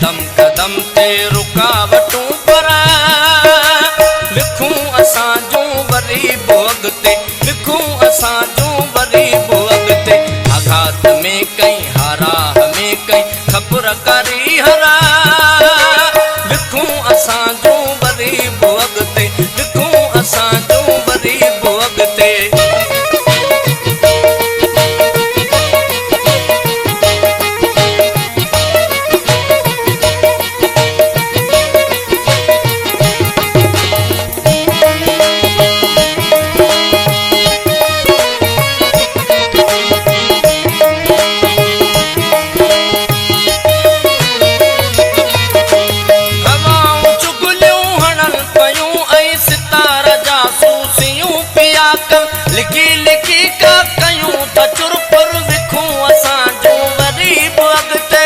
कदम कदम ते रुकावटूं पर लिखूं असां जूं वरी बि अॻिते लिखूं असां जूं वरी बि अॻिते आघात में कई हाराह में कई ख़बर करी हरा लिखूं असां जूं वरी बि अॻिते लिखूं असां जूं वरी बि अॻिते लिखी लिखी का कयूं त चुरपुर लिखूं असां जूं वरी बि अॻिते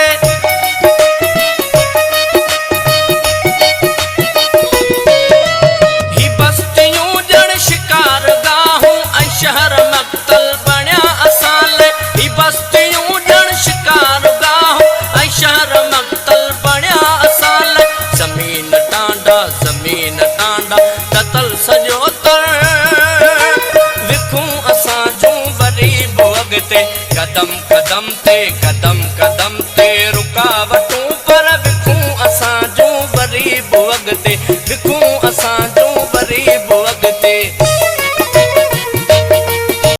ही बस्तियूं ॼण शिकार गाहूं ऐं शहर मक़तल बणिया असां लाइ ही बस्तियूं ॼण शिकार गाहूं ऐं शहर मक़तल बणिया असां लाइ ज़मीन टांडा ततल सॼो तर कदम कदम ते रुकावट